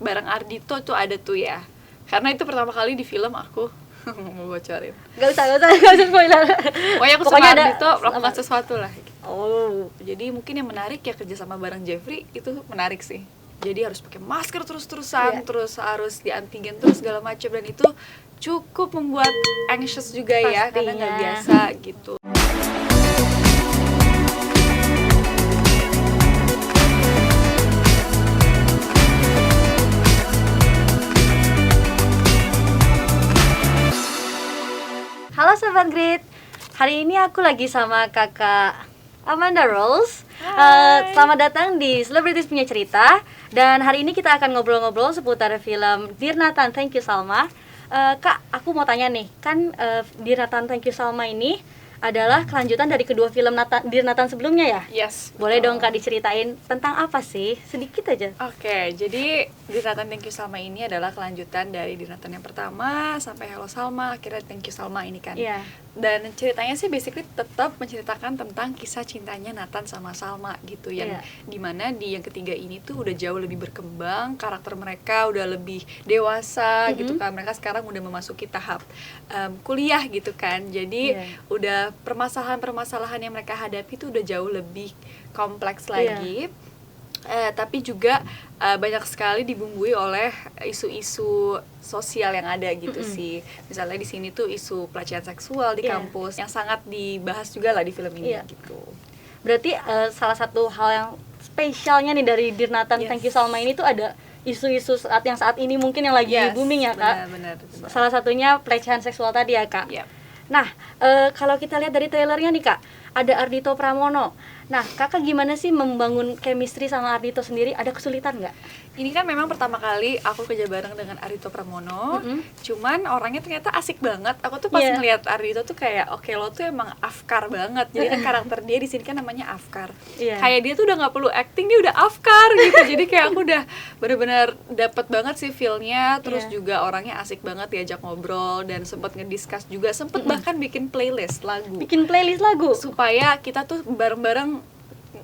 bareng Ardhito tuh ada tuh ya. Karena itu pertama kali di film aku mau bocorin. Gak usah spoiler. Pokoknya aku sama Ardhito melakukan sesuatu lah. Oh, Jadi mungkin yang menarik ya kerja sama bareng Jeffrey itu menarik sih. Jadi harus pakai masker terus-terusan, terus harus di antigen terus segala macam, dan itu cukup membuat anxious juga ya, karena nggak biasa gitu. halo Sobat Grit. Hari ini aku lagi sama kakak Amanda Rose. Selamat datang di Celebrities Punya Cerita. Dan hari ini kita akan ngobrol-ngobrol seputar film Dear Nathan, Thank You Salma. Kak, aku mau tanya nih, kan Dear Nathan, Thank You Salma ini adalah kelanjutan dari kedua film Dear Nathan sebelumnya ya? Yes. Boleh dong Kak diceritain tentang apa sih? Sedikit aja. Oke, jadi Dear Nathan, Thank You Salma ini adalah kelanjutan dari Dear Nathan yang pertama sampai Hello Salma, akhirnya Thank You Salma ini kan. Iya. Dan ceritanya sih basically tetap menceritakan tentang kisah cintanya Nathan sama Salma gitu, yang dimana di yang ketiga ini tuh udah jauh lebih berkembang, karakter mereka udah lebih dewasa gitu kan, mereka sekarang udah memasuki tahap kuliah gitu kan, jadi udah permasalahan-permasalahan yang mereka hadapi tuh udah jauh lebih kompleks lagi. Tapi juga banyak sekali dibumbui oleh isu-isu sosial yang ada gitu sih. Misalnya di sini tuh isu pelecehan seksual di kampus yang sangat dibahas juga lah di film ini gitu. Berarti salah satu hal yang spesialnya nih dari Dear Nathan, Thank You Salma ini tuh ada isu-isu saat ini mungkin yang lagi booming ya Kak. Benar. Salah satunya pelecehan seksual tadi ya Kak. Nah, kalau kita lihat dari trailernya nih Kak, ada Ardhito Pramono. Nah, kakak gimana sih membangun chemistry sama Ardhito sendiri? Ada kesulitan nggak? Ini kan memang pertama kali aku kerja bareng dengan Ardhito Pramono. Cuman orangnya ternyata asik banget. Aku tuh pas ngeliat Ardhito tuh kayak, oke, lo tuh emang Afkar banget. Jadi kan karakter dia di sini kan namanya Afkar. Kayak dia tuh udah nggak perlu acting, dia udah Afkar gitu. Jadi kayak aku udah benar-benar dapet banget sih feel-nya. Terus juga orangnya asik banget, diajak ngobrol dan sempet ngediscuss juga. Sempet bahkan bikin playlist lagu. Supaya kita tuh bareng-bareng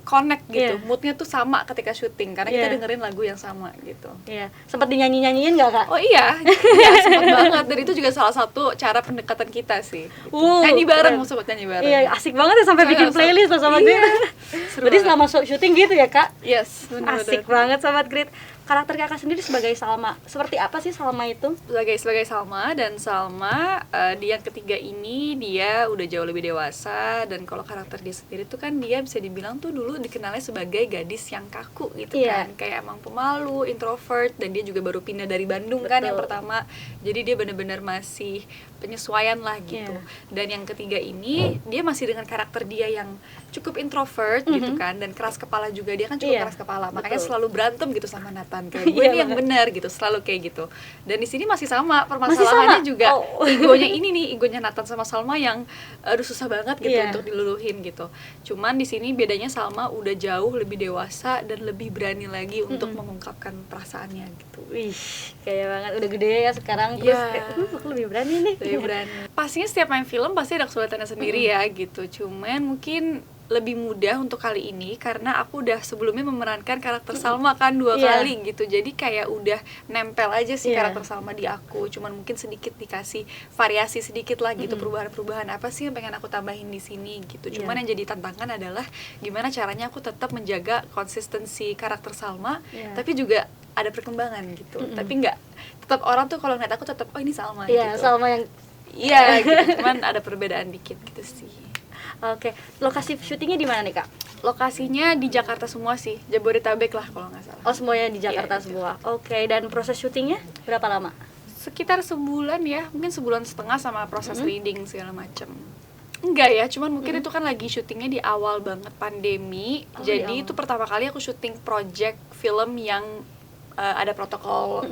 connect gitu, moodnya tuh sama ketika syuting karena kita dengerin lagu yang sama gitu. Sempat dinyanyi-nyanyiin nggak Kak? Oh iya, sempet banget. Dan itu juga salah satu cara pendekatan kita sih. Nyanyi bareng, mau sobat nyanyi bareng. Iya, asik banget ya sampai bikin playlist loh Sobat Grit. Berarti selama syuting gitu ya Kak? Yes, benar. Asik banget Sobat Grit. Karakter kakak sendiri sebagai Salma, seperti apa sih Salma itu? Sebagai Salma, dan Salma di yang ketiga ini dia udah jauh lebih dewasa. Dan kalau karakter dia sendiri tuh kan dia bisa dibilang tuh dulu dikenalnya sebagai gadis yang kaku gitu kan, kayak emang pemalu, introvert, dan dia juga baru pindah dari Bandung kan yang pertama. Jadi dia benar-benar masih penyesuaian lah gitu. Dan yang ketiga ini dia masih dengan karakter dia yang cukup introvert gitu kan, dan keras kepala juga, dia kan cukup keras kepala, makanya selalu berantem gitu sama Nathan, kayak gue ini yang benar gitu, selalu kayak gitu. Dan di sini masih sama permasalahannya juga. Egonya Nathan sama Salma yang aduh susah banget gitu untuk diluluhin gitu. Cuman di sini bedanya Salma udah jauh lebih dewasa dan lebih berani lagi untuk mengungkapkan perasaannya gitu. Wih, kayak banget udah gede ya sekarang, terus aku lebih berani nih. Lebih berani. Pastinya setiap main film pasti ada kesulitannya sendiri ya gitu. Cuman mungkin lebih mudah untuk kali ini karena aku udah sebelumnya memerankan karakter Salma kan 2 kali gitu. Jadi kayak udah nempel aja sih karakter Salma di aku. Cuman mungkin sedikit dikasih variasi sedikit lah gitu, perubahan-perubahan apa sih yang pengen aku tambahin di sini gitu. Cuman yang jadi tantangan adalah gimana caranya aku tetap menjaga konsistensi karakter Salma, tapi juga ada perkembangan gitu. Tapi nggak, tetap orang tuh kalau ngeliat aku tetap ini Salma gitu. Salma yang gitu. Cuman ada perbedaan dikit gitu sih. Oke, lokasi syutingnya di mana nih Kak? Lokasinya di Jakarta semua sih, Jabodetabek lah kalau nggak salah. Oh, semuanya di Jakarta semua. Oke, dan proses syutingnya berapa lama? Sekitar sebulan ya, mungkin sebulan setengah sama proses reading segala macam. Enggak ya, cuman mungkin itu kan lagi syutingnya di awal banget pandemi. Jadi itu pertama kali aku syuting project film yang ada protokol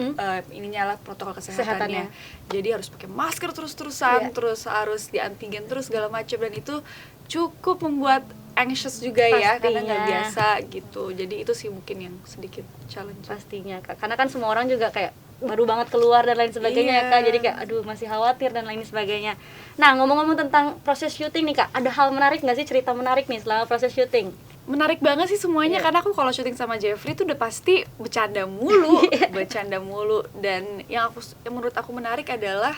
ininya lah, protokol kesehatannya. Jadi harus pakai masker terus-terusan, terus harus di antigen terus segala macam, dan itu cukup membuat anxious juga ya karena nggak biasa gitu. Jadi itu sih mungkin yang sedikit challenge. Pastinya Kak, karena kan semua orang juga kayak baru banget keluar dan lain sebagainya ya Kak. Jadi kayak aduh masih khawatir dan lain sebagainya. Nah, ngomong-ngomong tentang proses syuting nih Kak, ada hal menarik nggak sih, cerita menarik nih selama proses syuting? menarik banget sih semuanya, karena aku kalau syuting sama Jeffrey tuh udah pasti bercanda mulu, dan yang menurut aku menarik adalah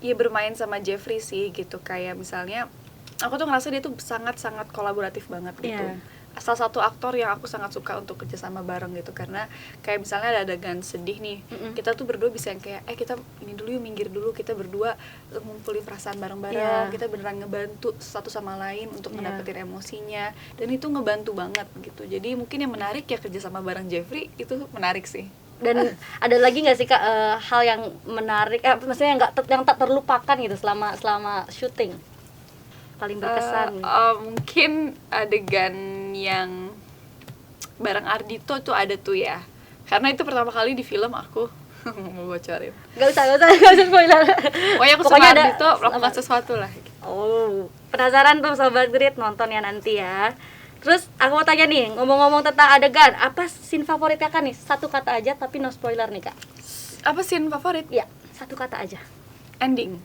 ya bermain sama Jeffrey sih gitu. Kayak misalnya aku tuh ngerasa dia tuh sangat-sangat kolaboratif banget gitu. Salah satu aktor yang aku sangat suka untuk kerja sama bareng gitu, karena kayak misalnya ada adegan sedih nih, kita tuh berdua bisa yang kayak kita ini dulu yuk, minggir dulu, kita berdua ngumpulin perasaan bareng-bareng, kita beneran ngebantu satu sama lain untuk ngedapetin emosinya, dan itu ngebantu banget gitu. Jadi mungkin yang menarik ya kerja sama bareng Jeffrey itu menarik sih. Dan ada lagi nggak sih Kak hal yang menarik, maksudnya yang tak terlupakan gitu selama syuting? Paling berkesan? Mungkin adegan yang bareng Ardhito tuh ada tuh ya, karena itu pertama kali di film aku mau bocorin. Gak usah spoiler. Pokoknya aku sama Ardhito melakukan sesuatu lah. Oh, penasaran tuh Sobat Grit, nonton ya nanti ya. Terus aku mau tanya nih, ngomong-ngomong tentang adegan, apa scene favoritnya kan nih? Satu kata aja tapi no spoiler nih Kak. Apa scene favorit? Ya, satu kata aja. Ending.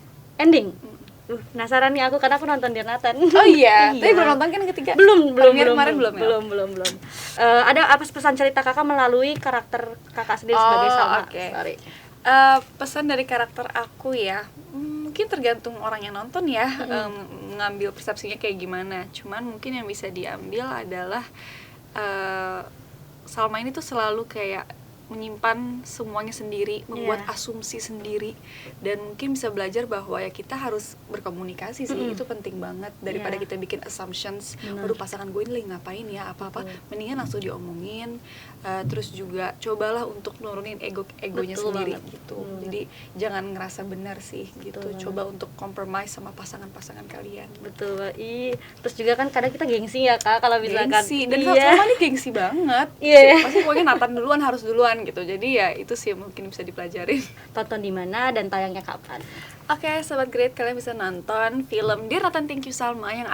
Penasaran nih aku karena aku nonton Dear Nathan. Oh iya, tapi belum nonton kan yang ketiga? Belum. Belum. Ada apa pesan cerita Kakak melalui karakter Kakak sendiri sebagai Salma? Sorry. Pesan dari karakter aku ya, mungkin tergantung orang yang nonton ya, ngambil persepsinya kayak gimana. Cuman mungkin yang bisa diambil adalah Salma ini tuh selalu kayak menyimpan semuanya sendiri, membuat asumsi sendiri, dan mungkin bisa belajar bahwa ya kita harus berkomunikasi sih, itu penting banget daripada kita bikin assumptions, waduh pasangan gue ini lagi ngapain ya, apa-apa, mendingan langsung diomongin. Terus juga cobalah untuk nurunin egonya sendiri gitu. Jadi jangan ngerasa benar sih gitu. Coba untuk compromise sama pasangan-pasangan kalian. Betul. Terus juga kan kadang kita gengsi ya Kak, kalau misalkan gengsi, dan Salma ini gengsi banget. Pasti pokoknya Nathan duluan harus duluan gitu. Jadi ya itu sih yang mungkin bisa dipelajarin. Tonton di mana dan tayangnya kapan? Oke, Sobat Grit, kalian bisa nonton film Dear Nathan Thank You Salma yang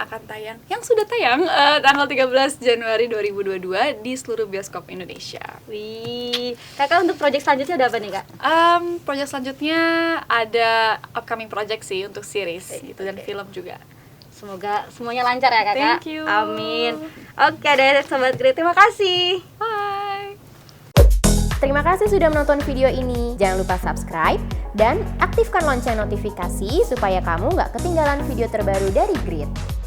sudah tayang tanggal 13 Januari 2022 di seluruh bioskop Indonesia. Wih, Kakak untuk project selanjutnya ada apa nih Kak? Project selanjutnya ada upcoming project sih untuk series gitu, dan film juga. Semoga semuanya lancar ya Kakak. Thank you. Amin. Oke deh Sobat Grit, terima kasih. Bye. Terima kasih sudah menonton video ini. Jangan lupa subscribe dan aktifkan lonceng notifikasi supaya kamu nggak ketinggalan video terbaru dari Grit.